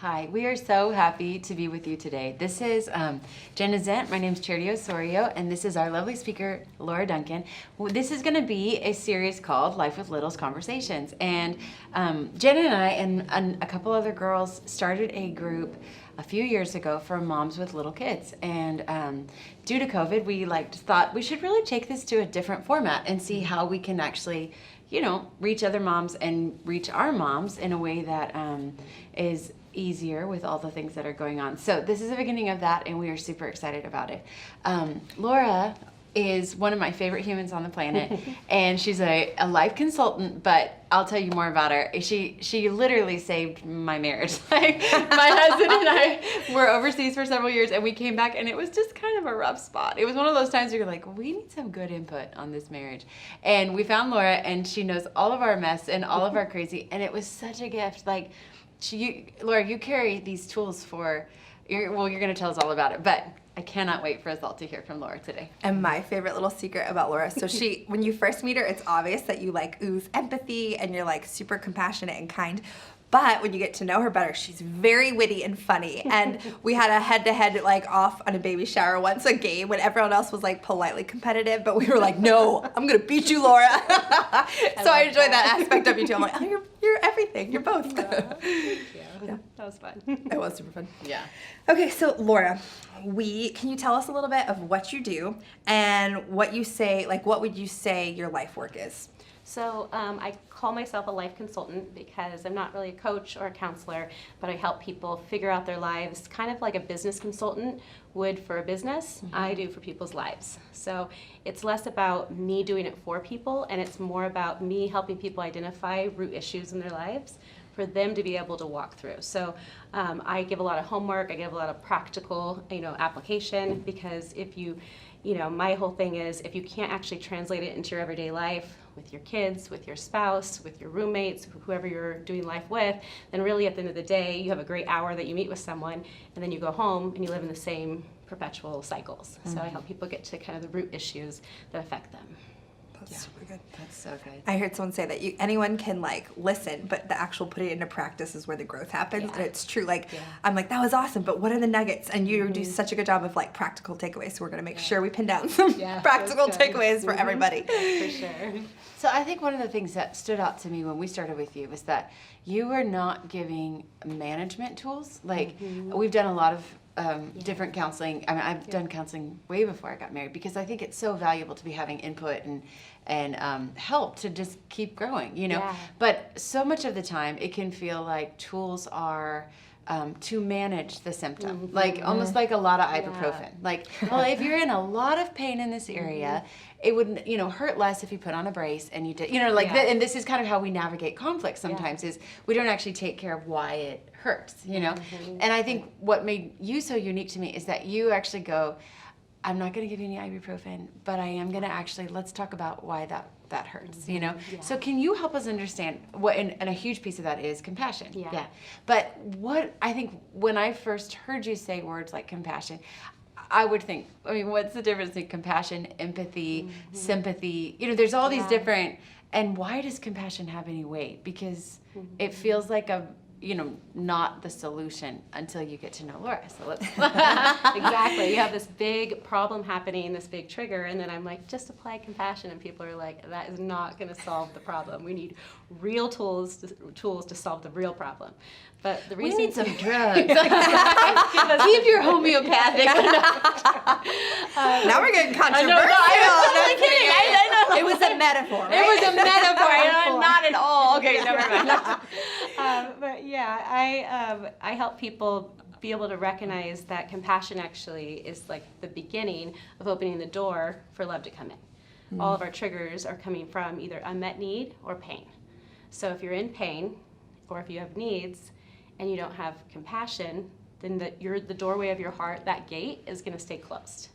Hi, we are so happy to be with you today. This is Jenna Zent. My name is Charity Osorio, and this is our lovely speaker, Laura Duncan. This is going to be a series called Life with Littles Conversations. And Jenna and I and a couple other girls started a group a few years ago for moms with little kids. And due to COVID, we thought we should really take this to a different format and see how we can actually, reach other moms and reach our moms in a way that is easier with all the things that are going on. So this is the beginning of that, and we are super excited about it. Laura is one of my favorite humans on the planet, and she's a life consultant, but I'll tell you more about her. She literally saved my marriage. Like, my husband and I were overseas for several years, and we came back, and it was just kind of a rough spot. It was one of those times where you're like, we need some good input on this marriage. And we found Laura, and she knows all of our mess and all of our crazy, and it was such a gift. Like, Laura, you carry these tools for, you're going to tell us all about it, but I cannot wait for us all to hear from Laura today. And my favorite little secret about Laura, so when you first meet her, it's obvious that you ooze empathy and you're super compassionate and kind. But when you get to know her better, she's very witty and funny. And we had a head-to-head off on a baby shower once, a game when everyone else was politely competitive, but we were like, no, I'm gonna beat you, Laura. So I enjoyed that aspect of you too. I'm like, oh, you're everything. You're both. Thank you. Yeah. That was fun. It was super fun. Yeah. Okay, so Laura, can you tell us a little bit of what you do and what you say, what would you say your life work is? So I call myself a life consultant because I'm not really a coach or a counselor, but I help people figure out their lives kind of like a business consultant would for a business. Mm-hmm. I do for people's lives. So it's less about me doing it for people, and it's more about me helping people identify root issues in their lives for them to be able to walk through. So I give a lot of homework, I give a lot of practical, application, because if my whole thing is if you can't actually translate it into your everyday life with your kids, with your spouse, with your roommates, whoever you're doing life with, then really at the end of the day, you have a great hour that you meet with someone, and then you go home and you live in the same perpetual cycles. Mm-hmm. So I help people get to kind of the root issues that affect them. That's super good. That's so good. I heard someone say that anyone can listen, but the actual putting it into practice is where the growth happens. Yeah. And it's true. I'm like, that was awesome, but what are the nuggets? And you do such a good job of practical takeaways. So we're going to make sure we pin down some practical takeaways for everybody. For sure. So I think one of the things that stood out to me when we started with you was that you were not giving management tools. We've done a lot of different counseling. I mean, I've done counseling way before I got married because I think it's so valuable to be having input and help to just keep growing, Yeah. But so much of the time it can feel like tools are to manage the symptom, almost like a lot of ibuprofen. Well, if you're in a lot of pain in this area, it would, hurt less if you put on a brace and you did, and this is kind of how we navigate conflict sometimes is we don't actually take care of why it hurts, And I think what made you so unique to me is that you actually go, I'm not going to give you any ibuprofen, but I am going to actually, let's talk about why that hurts, Yeah. So can you help us understand what, and a huge piece of that is compassion. Yeah. But what, I think when I first heard you say words like compassion, I would think, what's the difference between compassion, empathy, sympathy? There's all these different, and why does compassion have any weight? Because it feels like not the solution until you get to know Laura. So let's exactly. You have this big problem happening, this big trigger, and then I'm like, just apply compassion, and people are like, that is not going to solve the problem. We need real tools to solve the real problem. But the reason we need some drugs. Keep your homeopathic. Now we're getting controversial. I was totally kidding. I know. It was a metaphor. Right? It was a metaphor. Not at all. Okay, never mind. But yeah, I help people be able to recognize that compassion actually is the beginning of opening the door for love to come in. Mm-hmm. All of our triggers are coming from either unmet need or pain. So if you're in pain or if you have needs and you don't have compassion, then the doorway of your heart, that gate, is going to stay closed.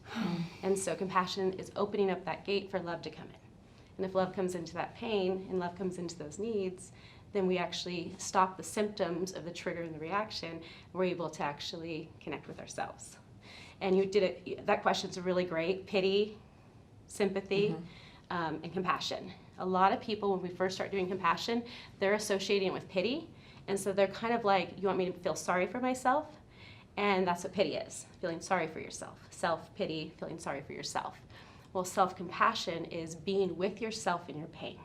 And so compassion is opening up that gate for love to come in. And if love comes into that pain and love comes into those needs, then we actually stop the symptoms of the trigger and the reaction. We're able to actually connect with ourselves. And you did it. That question's really great. Pity, sympathy, and compassion. A lot of people, when we first start doing compassion, they're associating it with pity, And so they're kind of like, you want me to feel sorry for myself? And that's what pity is, feeling sorry for yourself. Self-pity, feeling sorry for yourself. Well, self-compassion is being with yourself in your pain.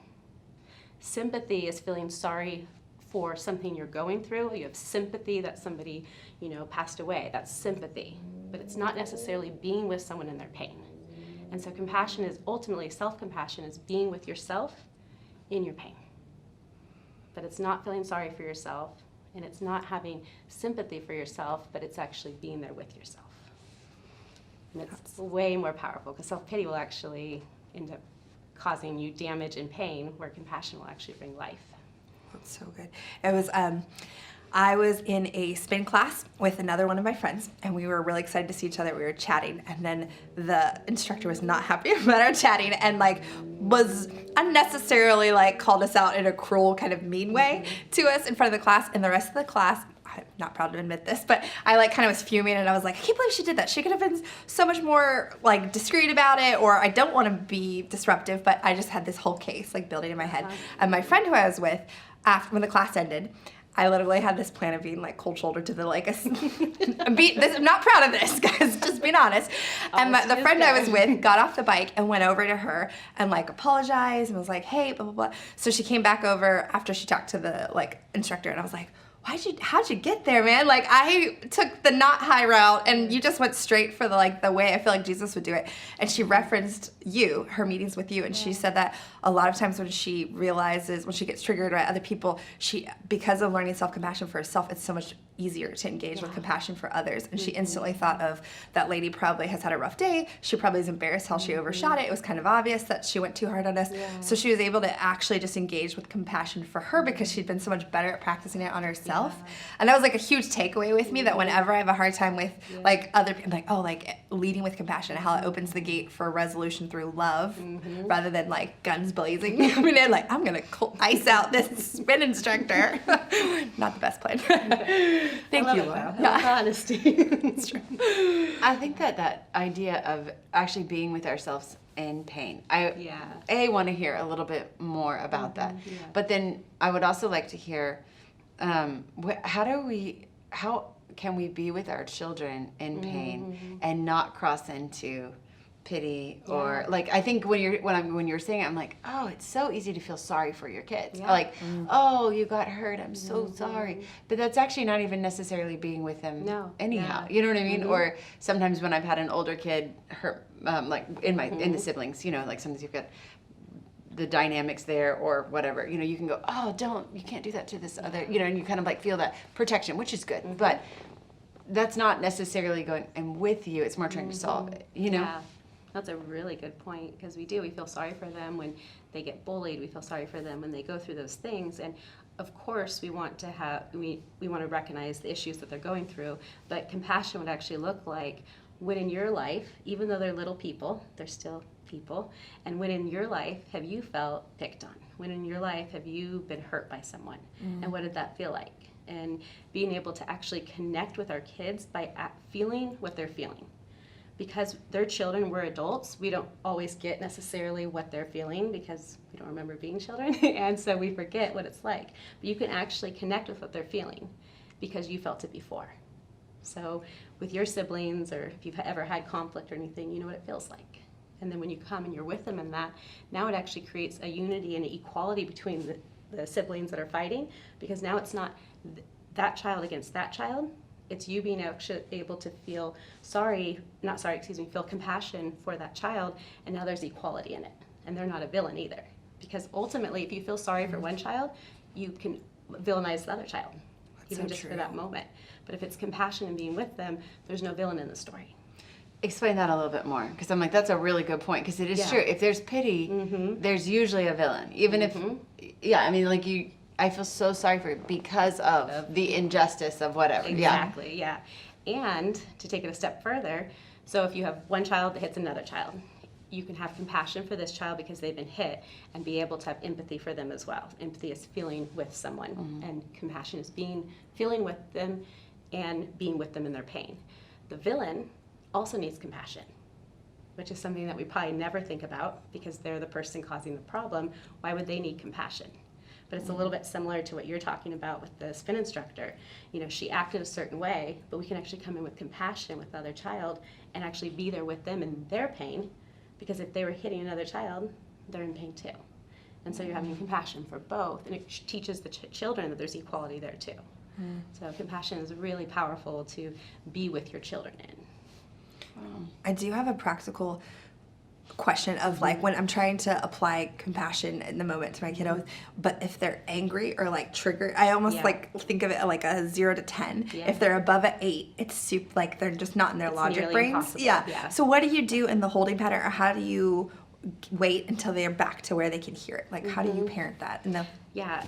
Sympathy is feeling sorry for something you're going through. You have sympathy that somebody, passed away. That's sympathy. But it's not necessarily being with someone in their pain. And so compassion is ultimately, self-compassion is being with yourself in your pain. But it's not feeling sorry for yourself, and it's not having sympathy for yourself, but it's actually being there with yourself. And it's way more powerful, because self-pity will actually end up causing you damage and pain, where compassion will actually bring life. That's so good. It was, I was in a spin class with another one of my friends, and we were really excited to see each other. We were chatting, and then the instructor was not happy about our chatting, and was unnecessarily called us out in a cruel kind of mean way to us in front of the class. And the rest of the class, I'm not proud to admit this, but I kind of was fuming, and I was like, I can't believe she did that. She could have been so much more discreet about it, or I don't want to be disruptive, but I just had this whole case building in my head. And my friend who I was with, when the class ended, I literally had this plan of being cold shoulder to the I'm not proud of this, guys, just being honest. And the friend I was with got off the bike and went over to her and apologized and was like, hey, blah, blah, blah. So she came back over after she talked to the instructor, and I was like, how'd you get there, man? I took the not high route, and you just went straight for the way I feel like Jesus would do it. And she referenced her meetings with you, and she said that a lot of times when she gets triggered by other people, because of learning self-compassion for herself, it's so much easier to engage with compassion for others. And she instantly thought of that lady probably has had a rough day. She probably is embarrassed how she overshot it. It was kind of obvious that she went too hard on us. Yeah. So she was able to actually just engage with compassion for her, because she'd been so much better at practicing it on herself. Yeah. And that was a huge takeaway with me, that whenever I have a hard time with other people, leading with compassion, how it opens the gate for resolution through love, rather than guns blazing. I mean, I'm gonna ice out this spin instructor. Not the best plan. Thank you, Laura. Yeah. Honesty. It's true. I think that idea of actually being with ourselves in pain. I want to hear a little bit more about that. Yeah. But then I would also like to hear, how can we be with our children in pain and not cross into pity, or I think when you're saying it, I'm like, oh, it's so easy to feel sorry for your kids. Yeah. Oh, you got hurt, I'm so sorry. But that's actually not even necessarily being with them anyhow. Yeah. You know what I mean? Or sometimes when I've had an older kid hurt, in the siblings, sometimes you've got the dynamics there or whatever, you can go, oh, you can't do that to this other, and you kind of feel that protection, which is good. But that's not necessarily going, I'm with you. It's more trying to solve it, Yeah. That's a really good point, because we feel sorry for them when they get bullied. We feel sorry for them when they go through those things. And of course, we want to recognize the issues that they're going through. But compassion would actually look like when in your life, even though they're little people, they're still people. And when in your life have you felt picked on? When in your life have you been hurt by someone? And what did that feel like? And being able to actually connect with our kids by feeling what they're feeling. Because they're children, we're adults, we don't always get necessarily what they're feeling, because we don't remember being children, and so we forget what it's like. But you can actually connect with what they're feeling, because you felt it before. So with your siblings, or if you've ever had conflict or anything, you know what it feels like. And then when you come and you're with them in that, now it actually creates a unity and an equality between the siblings that are fighting, because now it's not that child against that child. It's you being actually able to feel feel compassion for that child, and now there's equality in it. And they're not a villain either. Because ultimately, if you feel sorry for one child, you can villainize the other child, even just for that moment. But if it's compassion and being with them, there's no villain in the story. Explain that a little bit more, because I'm like, that's a really good point, because it is true. If there's pity, there's usually a villain. Even if, I feel so sorry for you because of the injustice of whatever. Exactly, yeah. And to take it a step further, so if you have one child that hits another child, you can have compassion for this child because they've been hit, and be able to have empathy for them as well. Empathy is feeling with someone, and compassion is feeling with them and being with them in their pain. The villain also needs compassion, which is something that we probably never think about, because they're the person causing the problem. Why would they need compassion? But it's a little bit similar to what you're talking about with the spin instructor. You know, she acted a certain way, but we can actually come in with compassion with the other child and actually be there with them in their pain, because if they were hitting another child, they're in pain too. And so you're having compassion for both, and it teaches the children that there's equality there too. So compassion is really powerful to be with your children in. I do have a practical question of like when I'm trying to apply compassion in the moment to my kiddos, but if they're angry or like triggered, I almost like think of it like a 0 to 10. Yeah. If they're above an 8, it's super like they're just not in their logic nearly brains. impossible. Yeah. Yeah. So what do you do in the holding pattern, or how do you wait until they're back to where they can hear it? Like how do you parent that? Yeah.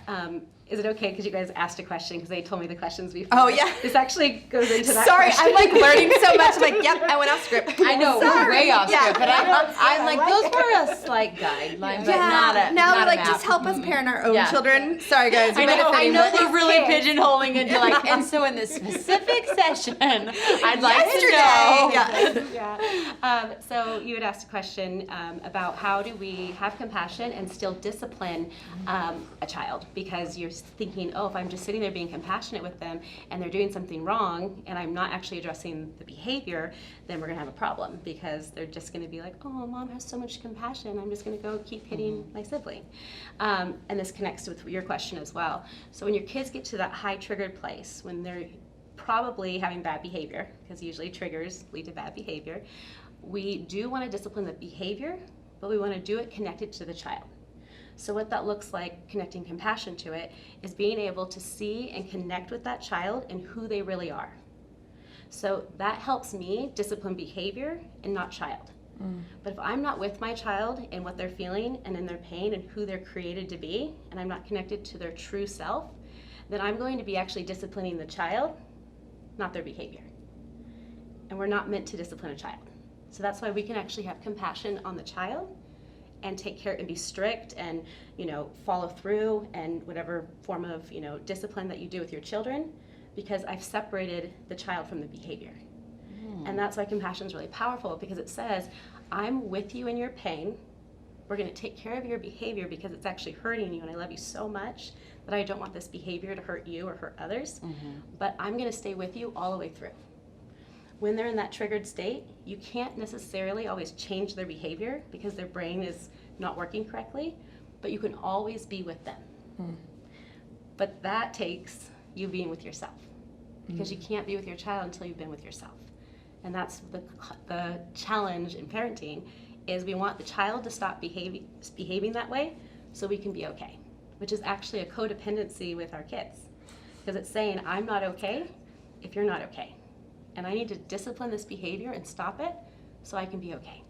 Is it okay because you guys asked a question because they told me the questions before? Oh, yeah. This actually goes into that Sorry, question. I'm like learning so much. I'm like, yep, I went off script. I know, we're way off Yeah. script, but I'm like, those were a slight guideline, but not a now not we're a like, map. just help us parent our own Yeah. children. Sorry guys, we I might have know, said I know English. we're really pigeonholing into like, and so in this specific session, I'd like to know. Yeah. So you had asked a question about how do we have compassion and still discipline a child, because you're thinking, oh, if I'm just sitting there being compassionate with them and they're doing something wrong and I'm not actually addressing the behavior, then we're gonna have a problem, because they're just gonna be like, oh, mom has so much compassion, I'm just gonna go keep hitting my sibling. And this connects with your question as well. So when your kids get to that high triggered place, when they're probably having bad behavior, because usually triggers lead to bad behavior, we do want to discipline the behavior, but we want to do it connected to the child. So what that looks like, connecting compassion to it, is being able to see and connect with that child and who they really are. So that helps me discipline behavior and not child. But if I'm not with my child and what they're feeling and in their pain and who they're created to be, and I'm not connected to their true self, then I'm going to be actually disciplining the child, not their behavior. And we're not meant to discipline a child. So that's why we can actually have compassion on the child and take care and be strict and, you know, follow through and whatever form of, you know, discipline that you do with your children, because I've separated the child from the behavior. And that's why compassion is really powerful, because it says, I'm with you in your pain. We're going to take care of your behavior because it's actually hurting you, and I love you so much that I don't want this behavior to hurt you or hurt others. But I'm going to stay with you all the way through. When they're in that triggered state, you can't necessarily always change their behavior because their brain is not working correctly, but you can always be with them. But that takes you being with yourself, because you can't be with your child until you've been with yourself. And that's the challenge in parenting, is we want the child to stop behaving that way so we can be okay, which is actually a codependency with our kids, because it's saying, I'm not okay if you're not okay. And I need to discipline this behavior and stop it so I can be okay.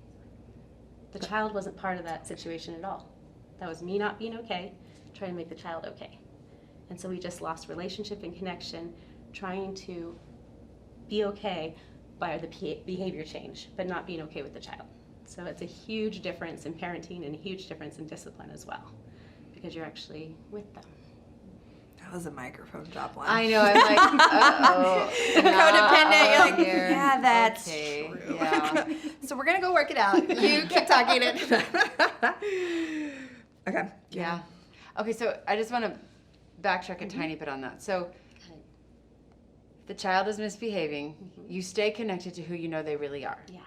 The child wasn't part of that situation at all. That was me not being okay, trying to make the child okay. And so we just lost relationship and connection trying to be okay by the behavior change, but not being okay with the child. So it's a huge difference in parenting and a huge difference in discipline as well, because you're actually with them. That was a microphone drop line. I know, I'm like, uh-oh. Codependent, you're like, Here. yeah, that's Okay, true. yeah. So we're gonna go work it out. You keep talking it. Okay. Yeah. Okay, so I just want to backtrack a tiny bit on that. So the child is misbehaving. You stay connected to who you know they really are. Yeah.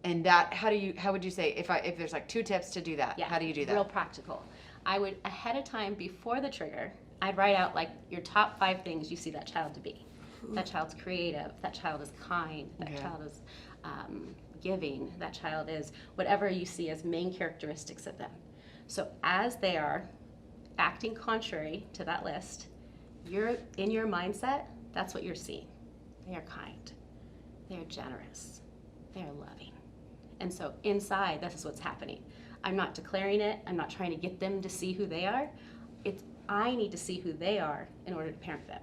And that, how would you say, if there's like 2 tips to do that, how do you do that? Real practical. I would, ahead of time, before the trigger, I'd write out like your top 5 things you see that child to be. That child's creative, that child is kind, that child is giving, that child is whatever you see as main characteristics of them. So as they are acting contrary to that list, you're in your mindset, that's what you're seeing. They are kind, they are generous, they are loving. And so inside, this is what's happening. I'm not declaring it, I'm not trying to get them to see who they are. I need to see who they are in order to parent them.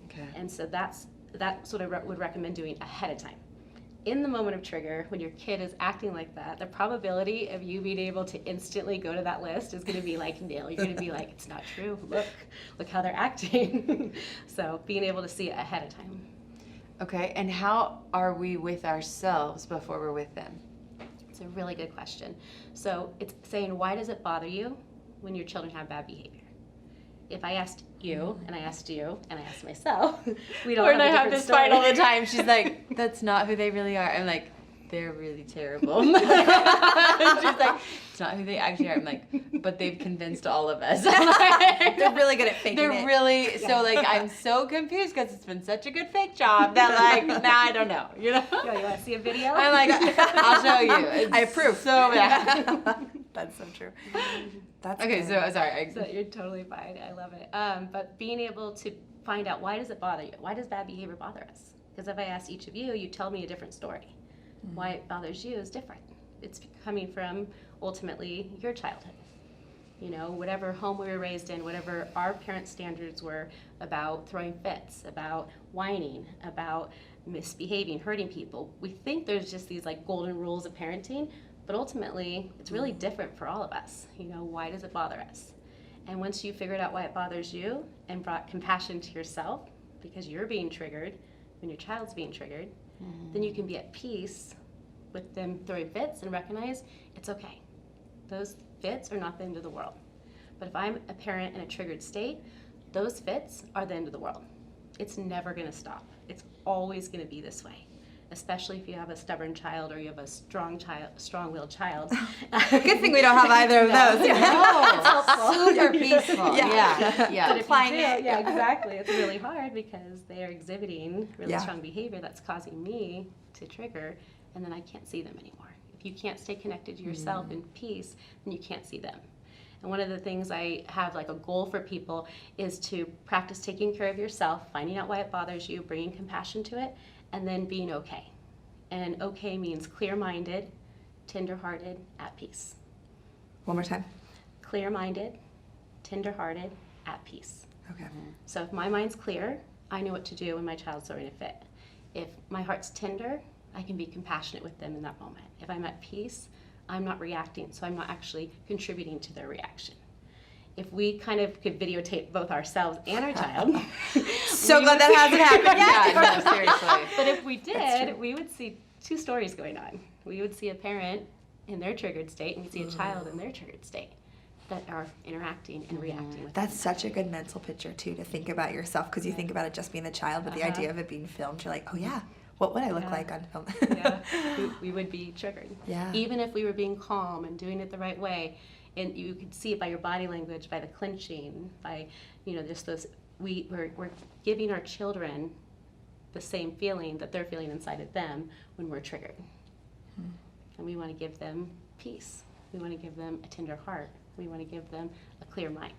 Okay. And so that's what I would recommend doing ahead of time. In the moment of trigger, when your kid is acting like that, the probability of you being able to instantly go to that list is going to be like nil. You're going to be like, it's not true. Look how they're acting. So being able to see it ahead of time. Okay, and how are we with ourselves before we're with them? It's a really good question. So it's saying, why does it bother you when your children have bad behavior? If I asked you, and I asked you, and I asked myself, we don't Or and I have a have different this fight story. all the time. She's like, that's not who they really are. I'm like, they're really terrible. She's like, it's not who they actually are. I'm like, but they've convinced all of us. They're really good at faking They're it. really, so like, I'm so confused because it's been such a good fake job that like, now I don't know, you know? You want to see a video? I'm like, I'll show you. It's I approve. So bad. That's so true. That's Okay, good. so sorry. So you're totally fine. I love it. But being able to find out, why does it bother you? Why does bad behavior bother us? Because if I asked each of you, you tell me a different story. Why it bothers you is different. It's coming from ultimately your childhood. You know, whatever home we were raised in, whatever our parents' standards were about throwing fits, about whining, about misbehaving, hurting people. We think there's just these like golden rules of parenting, but ultimately it's really different for all of us. You know, why does it bother us? And once you figured out why it bothers you and brought compassion to yourself, because you're being triggered when your child's being triggered, then you can be at peace with them throwing fits and recognize it's okay. Those fits are not the end of the world. But if I'm a parent in a triggered state, those fits are the end of the world. It's never going to stop. It's always going to be this way, especially if you have a stubborn child or you have a strong-willed child. Good thing we don't have either of those. No, super peaceful. Yeah. Yeah. But if you Applying do, it. yeah, exactly. It's really hard because they are exhibiting really Yeah. strong behavior that's causing me to trigger, and then I can't see them anymore. If you can't stay connected to yourself in peace, then you can't see them. And one of the things I have like a goal for people is to practice taking care of yourself, finding out why it bothers you, bringing compassion to it, and then being okay. And okay means clear-minded, tender-hearted, at peace. One more time. Clear-minded, tender-hearted, at peace. Okay. So if my mind's clear, I know what to do when my child's throwing a fit. If my heart's tender, I can be compassionate with them in that moment. If I'm at peace, I'm not reacting, so I'm not actually contributing to their reaction. If we kind of could videotape both ourselves and our child. So glad that hasn't happened yet. Yeah, no, seriously. But if we did, we would see two stories going on. We would see a parent in their triggered state, and we'd see a child in their triggered state that are interacting and reacting with That's such a good mental picture, too, to think about yourself, because you think about it just being the child, but the idea of it being filmed, you're like, oh, yeah, what would I look like on film? yeah, we would be triggered. Yeah. Even if we were being calm and doing it the right way, and you could see it by your body language, by the clenching, by, you know, just those, we're giving our children the same feeling that they're feeling inside of them when we're triggered. And we want to give them peace. We want to give them a tender heart. We want to give them a clear mind.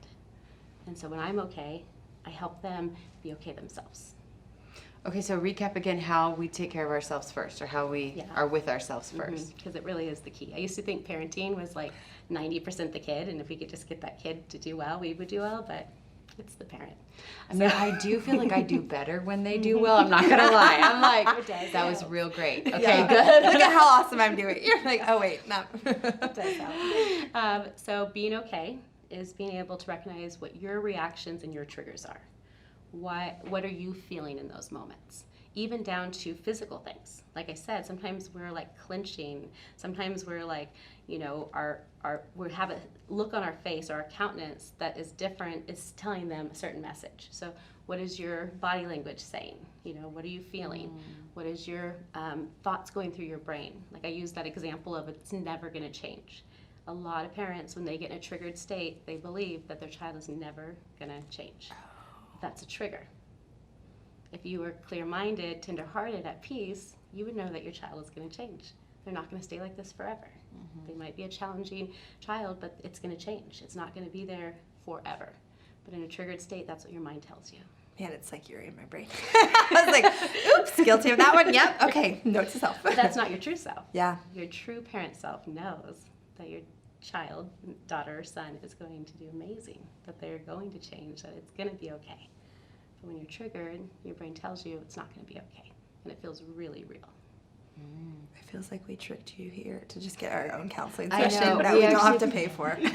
And so when I'm okay, I help them be okay themselves. Okay, so recap again how we take care of ourselves first, or how we are with ourselves first. Because it really is the key. I used to think parenting was like 90% the kid, and if we could just get that kid to do well, we would do well, but it's the parent. I mean, I do feel like I do better when they do well. I'm not gonna lie. I'm like, It does that was help. real great. Okay, Yeah. good. Look at how awesome I'm doing. You're like, oh, wait, no. It does help. So being okay is being able to recognize what your reactions and your triggers are. What are you feeling in those moments? Even down to physical things. Like I said, sometimes we're like clenching. Sometimes we're like, you know, we have a look on our face or our countenance that is different, is telling them a certain message. So what is your body language saying? You know, what are you feeling? What is your thoughts going through your brain? Like I used that example of it's never gonna change. A lot of parents, when they get in a triggered state, they believe that their child is never gonna change. That's a trigger. If you were clear-minded, tender-hearted, at peace, you would know that your child is going to change. They're not going to stay like this forever. They might be a challenging child, but it's going to change. It's not going to be there forever. But in a triggered state, that's what your mind tells you. Man, it's like you're in my brain. I was like, oops, guilty of that one. Yep, okay, note to self. But that's not your true self. Yeah. Your true parent self knows that your child, daughter or son, is going to do amazing, that they're going to change, that it's going to be okay. But when you're triggered, your brain tells you it's not going to be okay, and it feels really real. It feels like we tricked you here to just get our own counseling I session know. that We we don't have actually- to pay for. And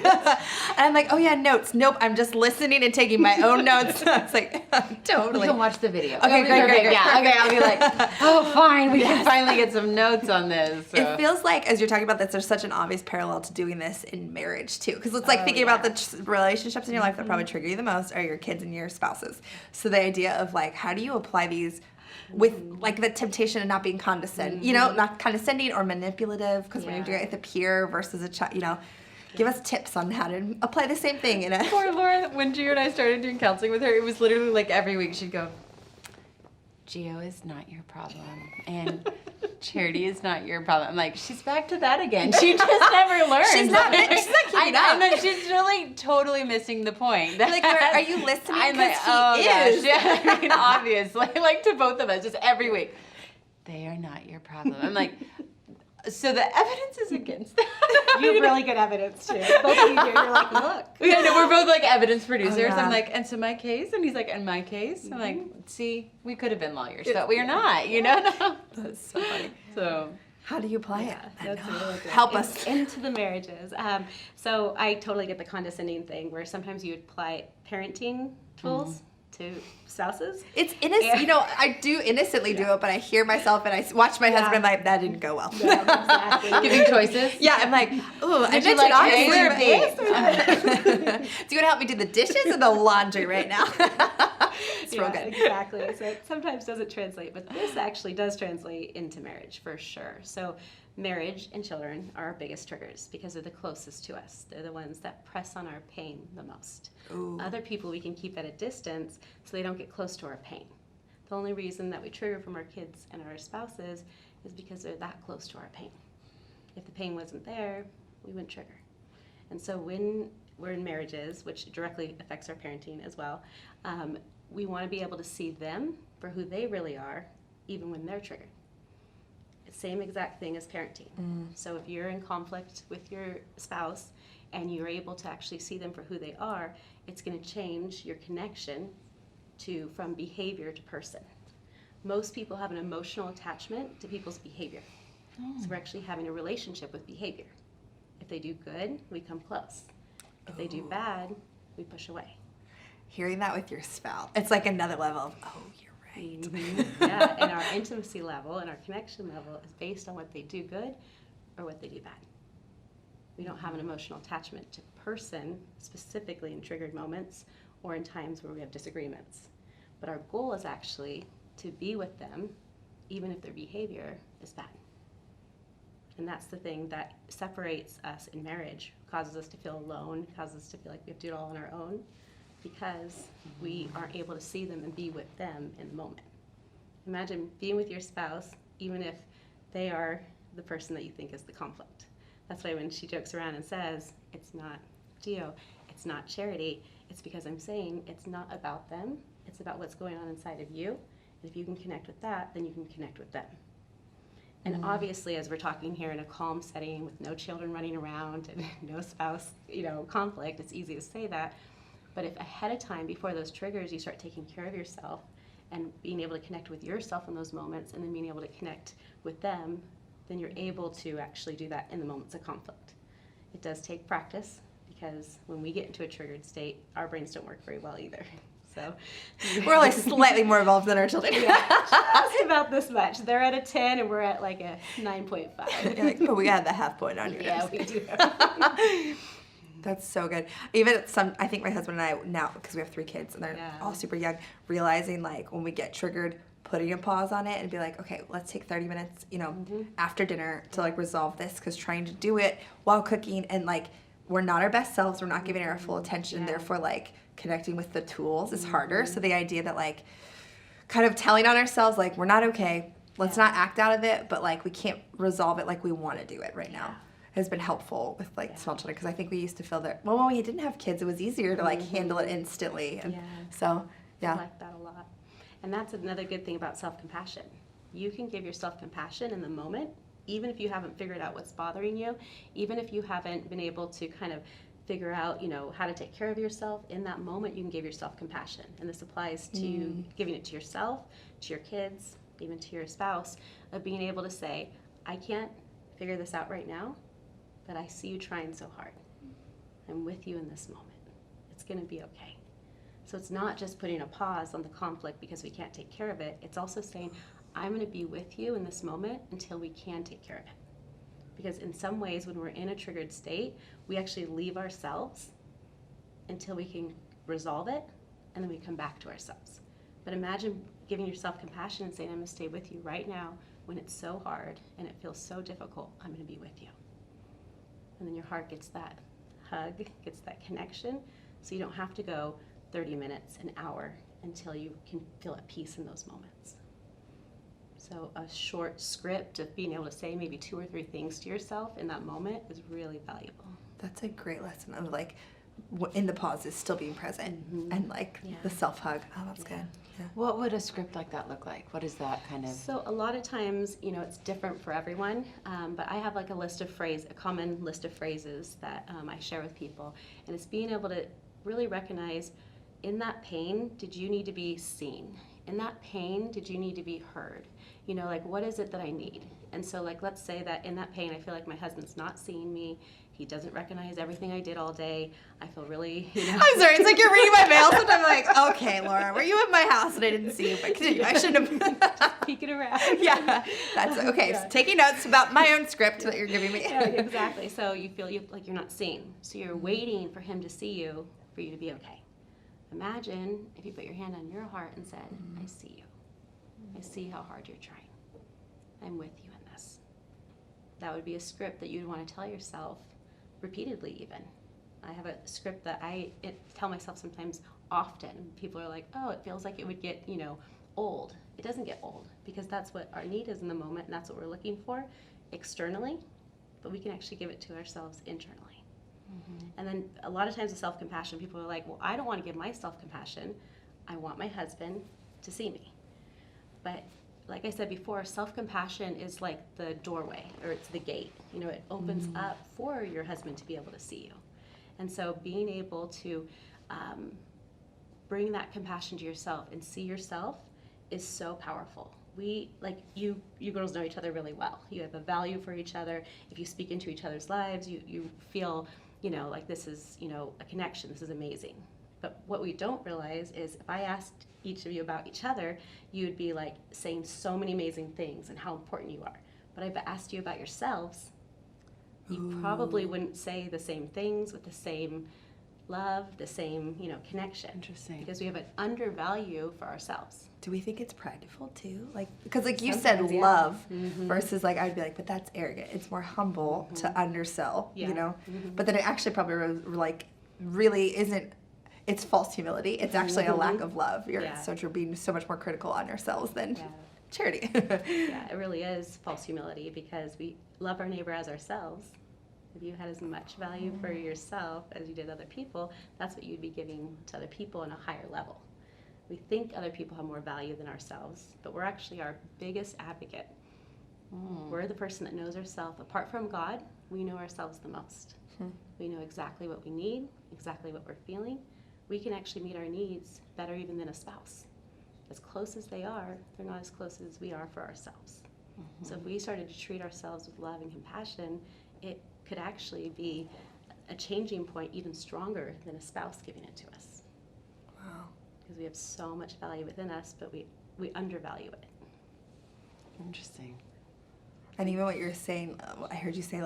I'm like, oh yeah, notes. Nope, I'm just listening and taking my own notes. It's like, We totally. can watch the video. Okay, It'll be great. perfect. Yeah, okay, I'll be like, oh, fine, we can finally get some notes on this. So. It feels like, as you're talking about this, there's such an obvious parallel to doing this in marriage too. Because it's like thinking about the relationships in your life that probably trigger you the most are your kids and your spouses. So the idea of like, how do you apply these with like the temptation of not being condescending, you know, not condescending or manipulative, because when you're doing it with a peer versus a child, you know, give us tips on how to apply the same thing in a. Poor Laura, when Gio and I started doing counseling with her, it was literally like every week she'd go, Gio is not your problem, and Charity is not your problem. I'm like, she's back to that again. She just never learns. She's not keeping up. I know, she's really totally missing the point. Like, are you listening? I'm Because like, he gosh, is. yeah, I mean, obviously, like to both of us, just every week. They are not your problem. I'm like, so the evidence is against that. You have really good evidence too. Both of you do. You're like, look. Yeah, no, we're both like evidence producers. Oh, yeah. I'm like, and so my case, and he's like, and my case. I'm like, see, we could have been lawyers, but we are not. You know, no. That's so funny. So How do you apply it? That's really good. Help us. Into the marriages. So I totally get the condescending thing where sometimes you apply parenting tools to spouses. It's innocent. Yeah. You know, I do innocently do it, but I hear myself and I watch my husband like, that didn't go well. Yeah, exactly. giving choices. Yeah, I'm like, ooh, I Did you mentioned like obviously, A or but- B? Do you want to help me do the dishes or the laundry right now? It's real Yeah, good. exactly. So it sometimes doesn't translate, but this actually does translate into marriage for sure. So marriage and children are our biggest triggers because they're the closest to us. They're the ones that press on our pain the most. Ooh. Other people we can keep at a distance so they don't get close to our pain. The only reason that we trigger from our kids and our spouses is because they're that close to our pain. If the pain wasn't there, we wouldn't trigger. And so when we're in marriages, which directly affects our parenting as well, we want to be able to see them for who they really are, even when they're triggered. Same exact thing as parenting. So if you're in conflict with your spouse and you're able to actually see them for who they are, it's going to change your connection from behavior to person. Most people have an emotional attachment to people's behavior. So we're actually having a relationship with behavior. If they do good, we come close. If they do bad, we push away. Hearing that with your spouse, it's like another level of, oh, you're right. Yeah, and our intimacy level and our connection level is based on what they do good or what they do bad. We don't have an emotional attachment to person specifically in triggered moments or in times where we have disagreements. But our goal is actually to be with them even if their behavior is bad. And that's the thing that separates us in marriage, causes us to feel alone, causes us to feel like we have to do it all on our own, because we aren't able to see them and be with them in the moment. Imagine being with your spouse, even if they are the person that you think is the conflict. That's why when she jokes around and says, it's not Gio, it's not Charity, it's because I'm saying it's not about them, it's about what's going on inside of you. And if you can connect with that, then you can connect with them. And obviously, as we're talking here in a calm setting with no children running around and no spouse, conflict, it's easy to say that. But if ahead of time, before those triggers, you start taking care of yourself and being able to connect with yourself in those moments and then being able to connect with them, then you're able to actually do that in the moments of conflict. It does take practice because when we get into a triggered state, our brains don't work very well either. So We're only slightly more involved than our children. just about this much. They're at a 10 and we're at like a 9.5. You're like, but we had the half point on your Yeah, nose. we do. That's so good. Even I think my husband and I now, because we have 3 kids and they're all super young, realizing like when we get triggered, putting a pause on it and be like, okay, let's take 30 minutes, after dinner to like resolve this, because trying to do it while cooking and like we're not our best selves, we're not giving it our full attention, therefore like connecting with the tools is harder. So the idea that like kind of telling on ourselves like we're not okay, let's not act out of it, but like we can't resolve it like we want to do it right now has been helpful with like small children, because I think we used to feel that when we didn't have kids it was easier to like handle it instantly, and so I like that a lot. And that's another good thing about self-compassion. You can give yourself compassion in the moment, even if you haven't figured out what's bothering you, even if you haven't been able to kind of figure out, how to take care of yourself in that moment, you can give yourself compassion. And this applies to giving it to yourself, to your kids, even to your spouse, of being able to say, I can't figure this out right now, but I see you trying so hard. I'm with you in this moment. It's going to be okay. So it's not just putting a pause on the conflict because we can't take care of it. It's also saying, I'm going to be with you in this moment until we can take care of it. Because in some ways, when we're in a triggered state, we actually leave ourselves until we can resolve it, and then we come back to ourselves. But imagine giving yourself compassion and saying, I'm going to stay with you right now when it's so hard and it feels so difficult. I'm going to be with you. And then your heart gets that hug, gets that connection, so you don't have to go 30 minutes, an hour, until you can feel at peace in those moments. So a short script of being able to say maybe 2 or 3 things to yourself in that moment is really valuable. That's a great lesson of like, in the pauses, still being present, and like the self-hug. Oh, that's good. Yeah. What would a script like that look like? What is that kind of? So a lot of times, it's different for everyone, but I have like a common list of phrases that I share with people, and it's being able to really recognize, in that pain, did you need to be seen? In that pain, did you need to be heard? Like, what is it that I need? And so, like, let's say that in that pain, I feel like my husband's not seeing me. He doesn't recognize everything I did all day. I feel really, I'm sorry, it's like you're reading my mail. Sometimes I'm like, okay, Laura, were you at my house and I didn't see you? But continue. I shouldn't have. peeking around. Yeah, that's okay. Yeah. So taking notes about my own script that you're giving me. Yeah, exactly. So you feel like you're not seen. So you're waiting for him to see you for you to be okay. Imagine if you put your hand on your heart and said, I see you. I see how hard you're trying. I'm with you in this. That would be a script that you'd want to tell yourself repeatedly even. I have a script that I tell myself sometimes often. People are like, oh, it feels like it would get, old. It doesn't get old because that's what our need is in the moment and that's what we're looking for externally, but we can actually give it to ourselves internally. And then a lot of times with self-compassion, people are like, well, I don't want to give myself compassion. I want my husband to see me. But like I said before, self-compassion is like the doorway, or it's the gate. It opens up for your husband to be able to see you. And so being able to bring that compassion to yourself and see yourself is so powerful. You girls know each other really well. You have a value for each other. If you speak into each other's lives, you feel, like this is, a connection. This is amazing. But what we don't realize is if I asked each of you about each other, you would be like saying so many amazing things and how important you are. But if I asked you about yourselves, you probably wouldn't say the same things with the same love, the same, connection. Interesting. Because we have an undervalue for ourselves. Do we think it's prideful too? Because you Sometimes, said yeah. love versus I'd be like, but that's arrogant. It's more humble to undersell, Yeah. But then it actually probably really isn't. It's false humility. It's actually a lack of love. You're so true. Being so much more critical on ourselves than charity. Yeah, it really is false humility because we love our neighbor as ourselves. If you had as much value for yourself as you did other people, that's what you'd be giving to other people on a higher level. We think other people have more value than ourselves, but we're actually our biggest advocate. We're the person that knows ourselves. Apart from God, we know ourselves the most. We know exactly what we need, exactly what we're feeling. We can actually meet our needs better even than a spouse. As close as they are, they're not as close as we are for ourselves. So if we started to treat ourselves with love and compassion, it could actually be a changing point even stronger than a spouse giving it to us. Wow. Because we have so much value within us, but we undervalue it. Interesting. And even what you're saying, I heard you say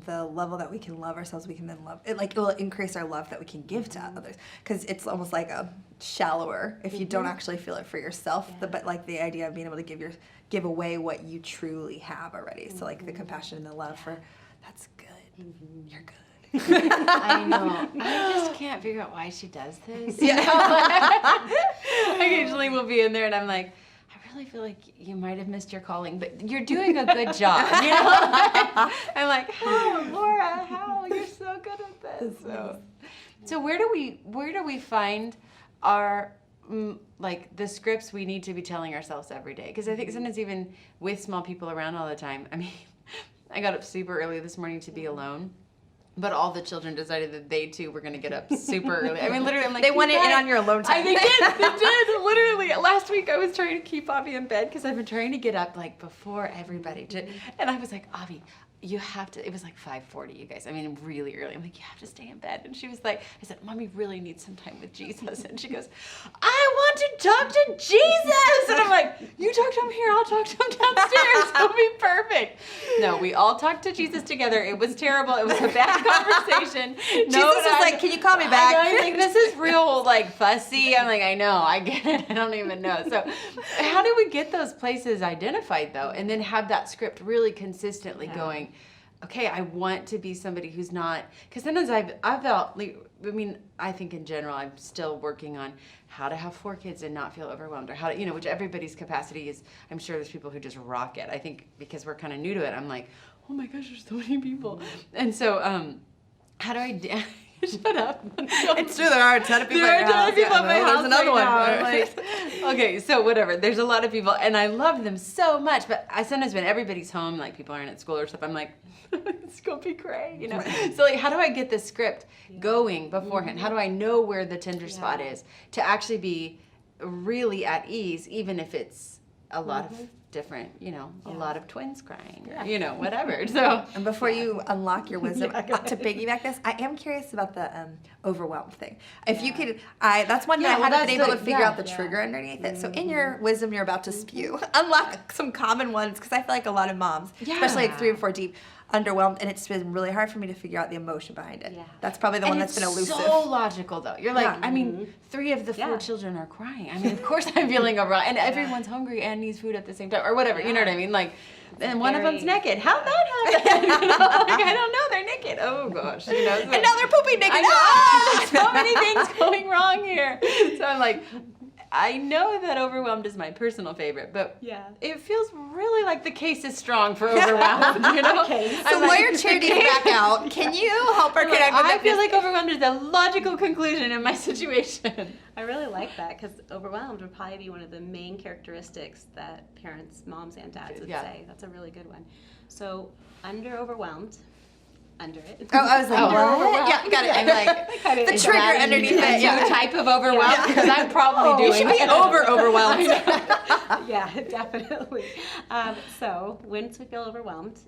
the level that we can love ourselves, we can then love it. It will increase our love that we can give to others, because it's almost like a shallower if you don't actually feel it for yourself. But the idea of being able to give away what you truly have already. So the compassion and the love for that's good. You're good. I know. I just can't figure out why she does this. Occasionally we'll be in there and I'm like, I really feel like you might have missed your calling, but you're doing a good job. I'm like, how, Laura? How? You're so good at this. So where do we find our the scripts we need to be telling ourselves every day? Because I think sometimes even with small people around all the time. I mean, I got up super early this morning to be alone. But all the children decided that they too were going to get up super early. I mean, literally, I'm like, They wanted in on your alone time. They did. Literally, last week I was trying to keep Avi in bed because I've been trying to get up like before everybody. And I was like, Avi, you have to, it was like 5:40, you guys. I mean, really early. I'm like, you have to stay in bed. And she was like, I said, Mommy really needs some time with Jesus. And she goes, I want to talk to Jesus. And I'm like, you talk to him here, I'll talk to him downstairs. It'll be perfect. No, we all talked to Jesus together. It was terrible. It was a bad conversation. Jesus was like, can you call me back? I was like, this is real like fussy. I'm like, I know, I get it. I don't even know. So how do we get those places identified though? And then have that script really consistently going, okay, I want to be somebody who's not, because sometimes I've felt, like, I mean, I think in general, I'm still working on how to have 4 kids and not feel overwhelmed, or how to, which everybody's capacity is. I'm sure there's people who just rock it. I think because we're kind of new to it, I'm like, oh my gosh, there's so many people. And so, how do I, shut up. It's true, there are a ton of people There are at a your ton house. of people Yeah, at my there's house another right one. now. I'm like, okay, so whatever. There's a lot of people, and I love them so much. But I sometimes when everybody's home, like people aren't at school or stuff, I'm like, it's gonna be great, So like, how do I get the script going beforehand? How do I know where the tender spot is to actually be really at ease, even if it's a lot of different, a lot of twins crying, or, whatever. So, And before you unlock your wisdom, to piggyback this, I am curious about the overwhelmed thing. If you could, that's one that I haven't been able to figure out the trigger underneath it. So in your wisdom you're about to spew, unlock some common ones, because I feel like a lot of moms, especially like 3 and 4 deep, underwhelmed, and it's been really hard for me to figure out the emotion behind it. Yeah. That's probably the one that's been elusive. So logical though. You're like, I mean, 3 of the 4 children are crying. I mean, of course I'm feeling overwhelmed, and everyone's hungry and needs food at the same time, or whatever. You know what I mean? Like, and one of them's naked. How'd that happen? Like, I don't know. They're naked. Oh gosh. So, and now they're pooping naked. I know. There's so many things going wrong here. So I'm like, I know that overwhelmed is my personal favorite, but it feels really like the case is strong for overwhelmed, So lawyer Charity is back out. Can you help her connect with I feel like overwhelmed is the logical conclusion in my situation. I really like that, because overwhelmed would probably be one of the main characteristics that parents, moms and dads would say. That's a really good one. So overwhelmed. Under it. Oh, I was like, what? Yeah, got it. I'm like, the trigger underneath it. A new type of overwhelmed, because I'm probably doing. You should be overwhelmed. Yeah, definitely. So once we feel overwhelmed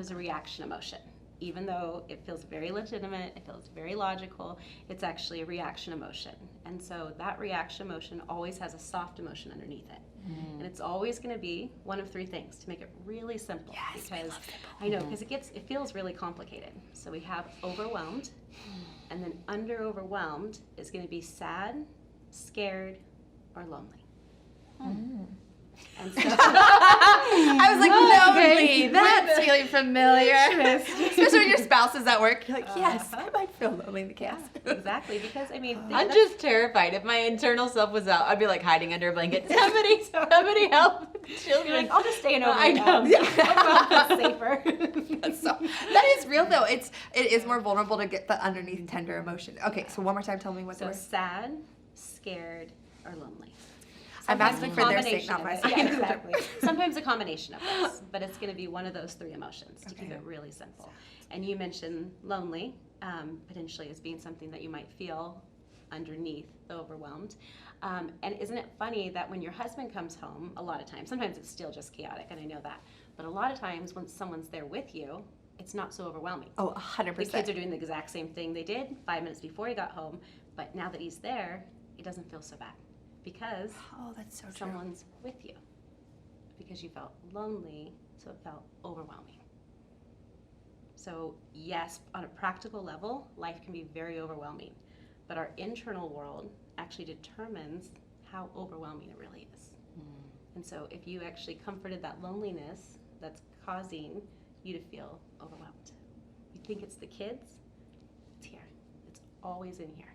is a reaction emotion. Even though it feels very legitimate, it feels very logical, it's actually a reaction emotion. And so that reaction emotion always has a soft emotion underneath it. And it's always going to be one of 3 things, to make it really simple. Yes, because I know, because it feels really complicated. So we have overwhelmed, and then under overwhelmed is going to be sad, scared, or lonely. And so I was like, lonely. That's feeling familiar. Especially when your spouse is at work. You're like, yes, I might feel lonely in the chaos. Exactly, because I mean, I'm just terrified. If my internal self was out, I'd be like hiding under a blanket. Somebody help the children. You're like, I'll just stay in over. I know. That's safer. That is real though. It is more vulnerable to get the underneath tender emotion. Okay, so one more time, tell me what the word. Sad, scared, or lonely. I'm asking for their sake, not my sake. Yeah, exactly. Sometimes a combination of those, but it's going to be one of those 3 emotions to keep it really simple. And you mentioned lonely, potentially as being something that you might feel underneath the overwhelmed. And isn't it funny that when your husband comes home, a lot of times, sometimes it's still just chaotic, and I know that, but a lot of times when someone's there with you, it's not so overwhelming. Oh, 100%. The kids are doing the exact same thing they did 5 minutes before he got home, but now that he's there, it doesn't feel so bad. Because that's so true. someone's with you. Because you felt lonely, so it felt overwhelming. So yes, on a practical level, life can be very overwhelming. But our internal world actually determines how overwhelming it really is. And so if you actually comforted that loneliness that's causing you to feel overwhelmed. You think it's the kids, it's here. It's always in here.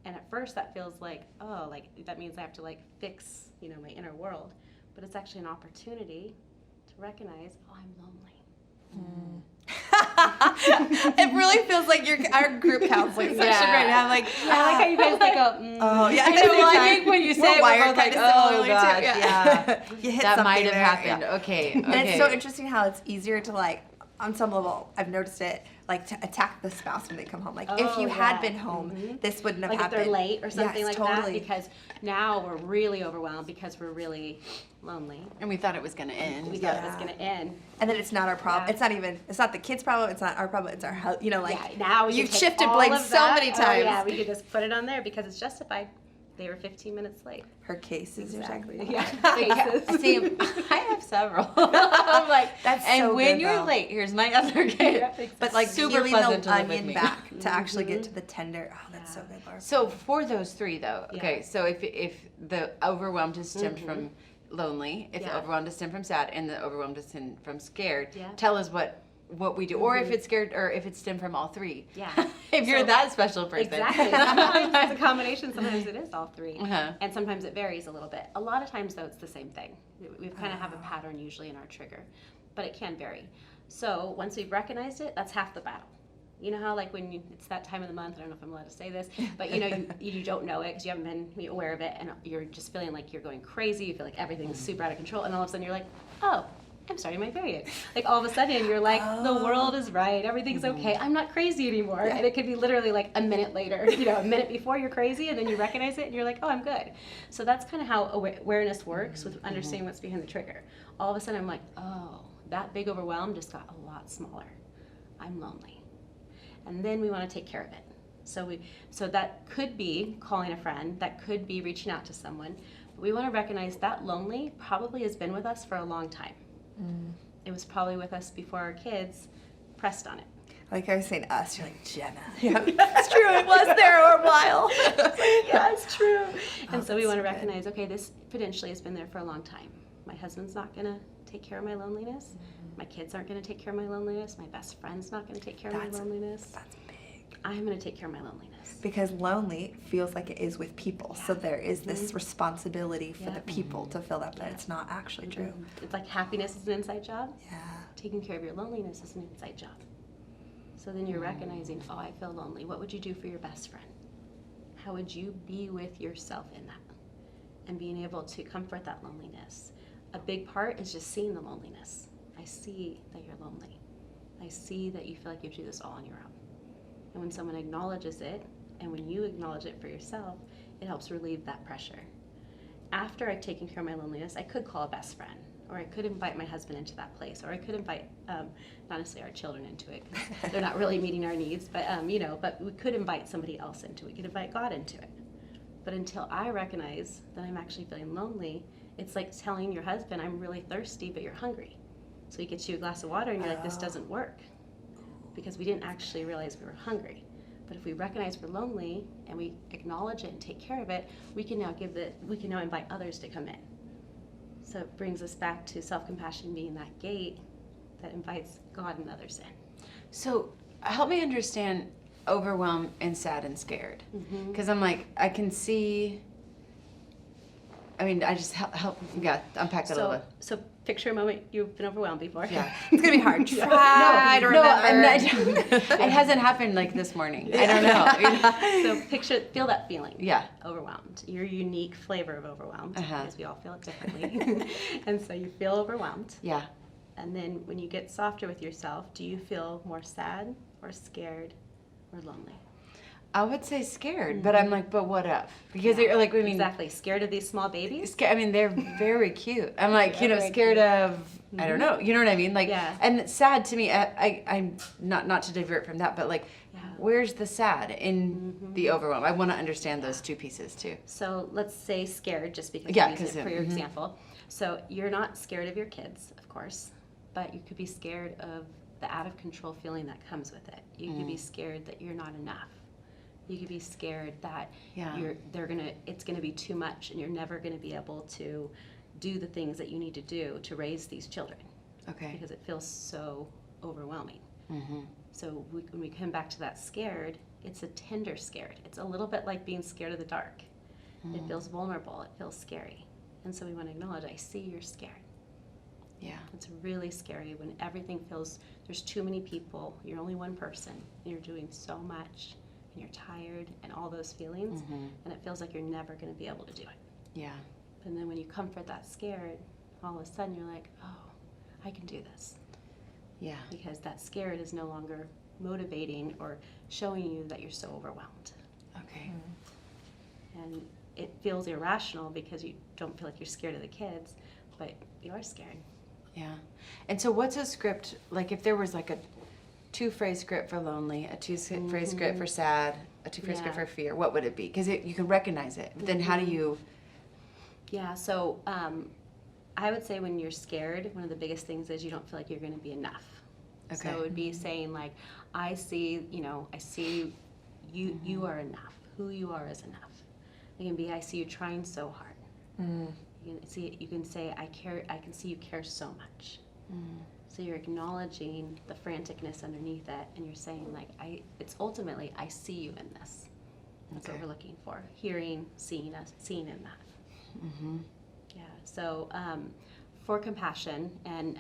And at first that feels like, oh, like that means I have to like fix, my inner world. But it's actually an opportunity to recognize, oh, I'm lonely. It really feels like our group counseling session right now. I'm like, I like how you guys go, oh, yeah. I think when you say it, we're both like, oh gosh, yeah. You hit that something might have there, happened. yeah. Okay. And it's so interesting how it's easier to like, on some level, I've noticed it, like to attack the spouse when they come home. Like if Oh, you had yeah. been home, this wouldn't have Like happened. if they're late or something Yes, like totally. that, because now we're really overwhelmed because we're really lonely. And we thought it was going to end. We thought it was going to end. And then it's not our problem. Yeah. It's not the kids' problem. It's not our problem. It's our house. You know, like Yeah, now we you've can take shifted all blame of so that. many Oh, times. yeah, we could just put it on there because it's justified. They were 15 minutes late. Her cases. Exactly. Yeah. I see, I have several. I'm like, That's and so when good, you're though. late, here's my other kid. Yeah, exactly. But like Super peeling pleasant the to live with onion me. back to actually get to the tender. Oh, that's so good, Laura. So for those three, though, okay. Yeah. So if the overwhelmed is stemmed from lonely, if the Yeah. overwhelmed is stemmed from sad, and the overwhelmed is stemmed from scared, Yeah. tell us what we do, or if it's scared, or if it's stemmed from all three. Yeah. If you're So- that special person. Exactly. Sometimes it's a combination. Sometimes it is all three. Uh-huh. And sometimes it varies a little bit. A lot of times, though, it's the same thing. We kind of have a pattern usually in our trigger, but it can vary. So once we've recognized it, that's half the battle. You know how, like, it's that time of the month, I don't know if I'm allowed to say this, but you know, you don't know it because you haven't been aware of it, and you're just feeling like you're going crazy, you feel like everything's super out of control, and all of a sudden you're like, oh, I'm starting my period. Like, all of a sudden you're like, the world is right, everything's okay, I'm not crazy anymore. And it could be literally like a minute later, you know, a minute before you're crazy, and then you recognize it, and you're like, oh, I'm good. So that's kind of how awareness works with understanding what's behind the trigger. All of a sudden I'm like, oh, that big overwhelm just got a lot smaller. I'm lonely. And then we want to take care of it. So that could be calling a friend, that could be reaching out to someone. But we want to recognize that lonely probably has been with us for a long time. It was probably with us before our kids pressed on it. Like I was saying us, you're like, Jenna. Yeah, that's true. It was there for a while. Yeah, it's true. And so we that's want to so good. recognize, okay, this potentially has been there for a long time. My husband's not going to take care of my loneliness. My kids aren't going to take care of my loneliness. My best friend's not going to take care of my loneliness. That's big. I'm going to take care of my loneliness. Because lonely feels like it is with people. So there is this responsibility for Yeah. the people to fill that, but it's not actually true. It's like happiness is an inside job. Yeah. Taking care of your loneliness is an inside job. So then you're recognizing, oh, I feel lonely. What would you do for your best friend? How would you be with yourself in that? And being able to comfort that loneliness. A big part is just seeing the loneliness. I see that you're lonely. I see that you feel like you have to do this all on your own. And when someone acknowledges it, and when you acknowledge it for yourself, it helps relieve that pressure. After I've taken care of my loneliness, I could call a best friend, or I could invite my husband into that place, or I could invite, not necessarily our children into it, because they're not really meeting our needs, but but we could invite somebody else into it. We could invite God into it. But until I recognize that I'm actually feeling lonely, it's like telling your husband, I'm really thirsty, but you're hungry. So he gets you a glass of water, and you're like, this doesn't work, because we didn't actually realize we were hungry. But if we recognize we're lonely and we acknowledge it and take care of it, we can now invite others to come in. So it brings us back to self-compassion being that gate that invites God and others in. So help me understand overwhelmed and sad and scared, because I'm like, I can see. I mean, I just help unpack that a little bit. So picture a moment you've been overwhelmed before. Yeah. It's going to be hard. Try to remember. I'm not, it hasn't happened like this morning. I don't know. So feel that feeling. Yeah. Overwhelmed. Your unique flavor of overwhelmed, Uh-huh. because we all feel it differently. And so you feel overwhelmed. Yeah. And then when you get softer with yourself, do you feel more sad or scared or lonely? I would say scared, but I'm like, but what if? Because they're like, I mean, Exactly. Scared of these small babies? I mean, they're very cute. I'm like, They're very scared cute. of, I don't know. You know what I mean? Like, Yeah. and sad to me, I'm not to divert from that, but like, where's the sad in the overwhelm? I want to understand those two pieces too. So let's say scared, just because Yeah, you use 'cause, it for your mhm. example. So you're not scared of your kids, of course, but you could be scared of the out of control feeling that comes with it. You could be scared that you're not enough. You could be scared that Yeah. it's gonna be too much, and you're never gonna be able to do the things that you need to do to raise these children, Okay. because it feels so overwhelming. Mm-hmm. So when we come back to that scared, it's a tender scared. It's a little bit like being scared of the dark. It feels vulnerable. It feels scary. And so we want to acknowledge, I see you're scared. Yeah. It's really scary when everything feels, there's too many people, you're only one person, and you're doing so much, and you're tired, and all those feelings, and it feels like you're never going to be able to do it. Yeah. And then when you comfort that scared, all of a sudden you're like, oh, I can do this. Yeah. Because that scared is no longer motivating or showing you that you're so overwhelmed. Okay. And it feels irrational because you don't feel like you're scared of the kids, but you are scared. Yeah. And so what's a script, like if there was like a 2-phrase script for lonely, a 2-phrase script for sad, a 2-phrase script for fear, what would it be? Because you can recognize it, but then how do you? Yeah, so I would say when you're scared, one of the biggest things is you don't feel like you're going to be enough. Okay. So it would be saying like, I see you are enough. Who you are is enough. It can be, I see you trying so hard. You can say, I can see you care so much. So you're acknowledging the franticness underneath it, and you're saying like, it's ultimately, I see you in this. That's what we're looking for. Hearing, seeing in that. Yeah, so for compassion, and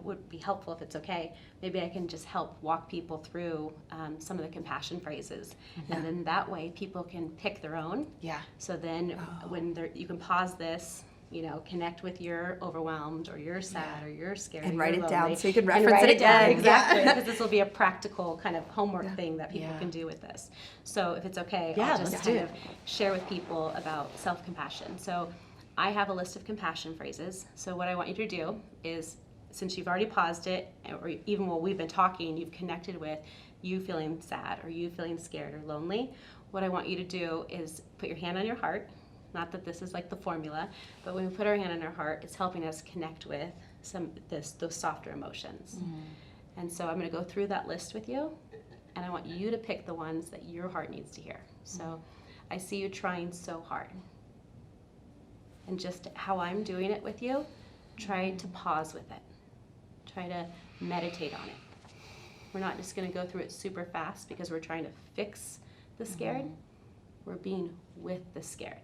would be helpful if it's okay, maybe I can just help walk people through some of the compassion phrases. And then that way people can pick their own. Yeah. So then when you can pause this, connect with your overwhelmed or you're sad or you're scared. And or write you're it down lonely, so you can and reference write it down, again. exactly, Yeah. because this will be a practical kind of homework thing that people can do with this. So if it's okay, I'll just kind of share with people about self-compassion. So I have a list of compassion phrases. So what I want you to do is, since you've already paused it, or even while we've been talking, you've connected with you feeling sad or you feeling scared or lonely, what I want you to do is put your hand on your heart. Not that this is like the formula, but when we put our hand on our heart, it's helping us connect with those softer emotions. And so I'm going to go through that list with you, and I want you to pick the ones that your heart needs to hear. So I see you trying so hard. And just how I'm doing it with you, try to pause with it. Try to meditate on it. We're not just going to go through it super fast because we're trying to fix the scared. We're being with the scared.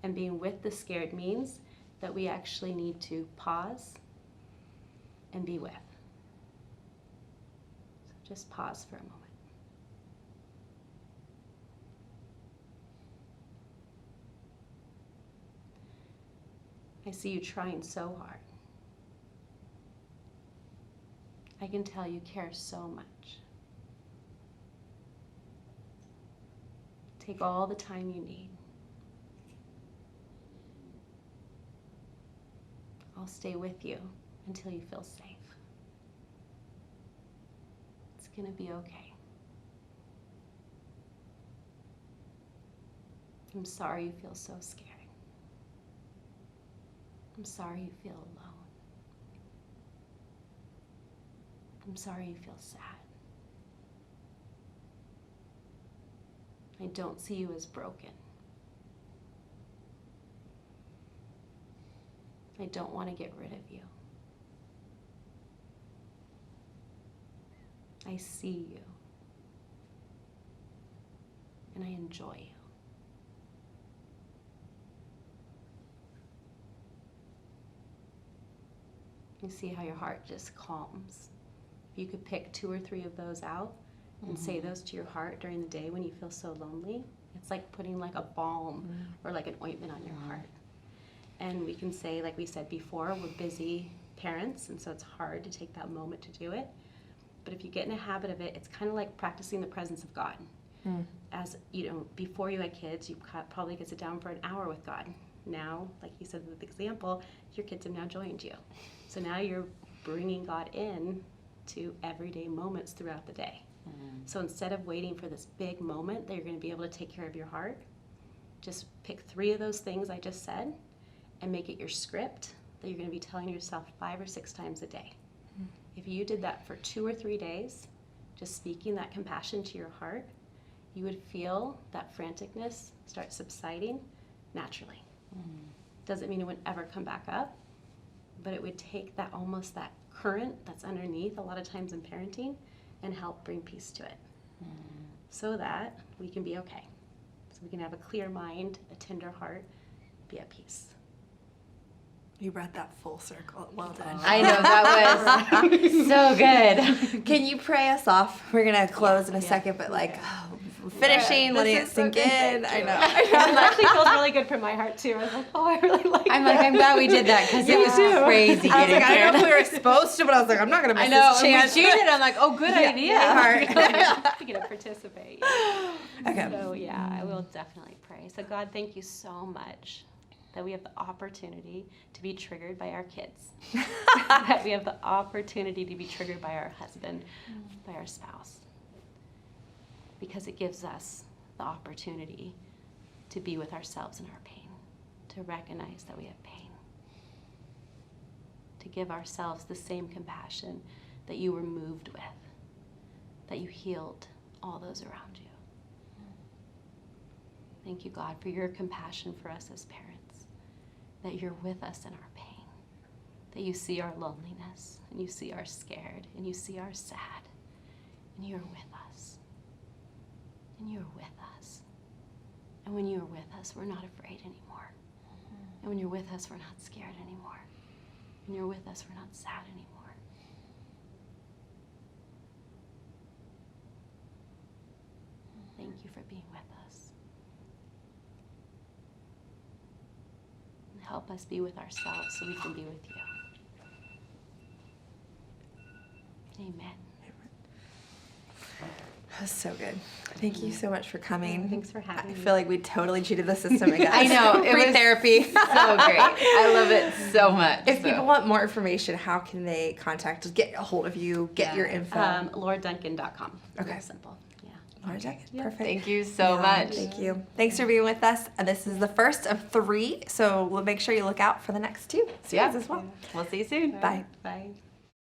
And being with the scared means that we actually need to pause and be with. So just pause for a moment. I see you trying so hard. I can tell you care so much. Take all the time you need. I'll stay with you until you feel safe. It's going to be okay. I'm sorry you feel so scared. I'm sorry you feel alone. I'm sorry you feel sad. I don't see you as broken. I don't want to get rid of you. I see you. And I enjoy you. You see how your heart just calms. If you could pick 2 or 3 of those out and say those to your heart during the day when you feel so lonely, it's like putting like a balm or like an ointment on your heart. And we can say, like we said before, we're busy parents, and so it's hard to take that moment to do it. But if you get in a habit of it, it's kind of like practicing the presence of God. As you know, before you had kids, you probably could sit down for an hour with God. Now, like you said with the example, your kids have now joined you. So now you're bringing God in to everyday moments throughout the day. So instead of waiting for this big moment that you're going to be able to take care of your heart, just pick 3 of those things I just said and make it your script that you're going to be telling yourself 5 or 6 times a day. If you did that for 2 or 3 days, just speaking that compassion to your heart, you would feel that franticness start subsiding naturally. Doesn't mean it would ever come back up, but it would take that almost that current that's underneath a lot of times in parenting and help bring peace to it so that we can be okay. So we can have a clear mind, a tender heart, be at peace. You brought that full circle. Well done. I know, that was so good. Can you pray us off? We're going to close in a second, but finishing, letting it is so sink good. in. Thank I you. know. It actually feels really good from my heart too. I was like, oh, I really like I'm like, I'm glad we did that because it was too. crazy I was getting like, I here. don't know if we were supposed to, but I was like, I'm not gonna miss I know. this And chance. we cheated. I'm like, oh, good idea. I'm going to participate. Okay. So yeah, I will definitely pray. So God, thank you so much that we have the opportunity to be triggered by our kids. That we have the opportunity to be triggered by our husband, by our spouse. Because it gives us the opportunity to be with ourselves in our pain, to recognize that we have pain, to give ourselves the same compassion that you were moved with, that you healed all those around you. Thank you, God, for your compassion for us as parents, that you're with us in our pain, that you see our loneliness, and you see our scared, and you see our sad, and you're with us. And you're with us. And when you're with us, we're not afraid anymore. And when you're with us, we're not scared anymore. When you're with us, we're not sad anymore. Thank you for being with us. And help us be with ourselves so we can be with you. Amen. That was so good. Thank you so much for coming. Thanks for having I me. feel like we totally cheated the system again. I know. It Free was therapy. so great. I love it so much. If so. people want more information, how can they contact us, get a hold of you, get your info? LauraDuncan.com. Okay. Real simple. Yeah. Laura Duncan. Perfect. Thank you so Yeah, much. Thank you. Thanks for being with us. And this is the first of 3, so we'll make sure you look out for the next 2 series as well. We'll see you soon. Bye. Bye.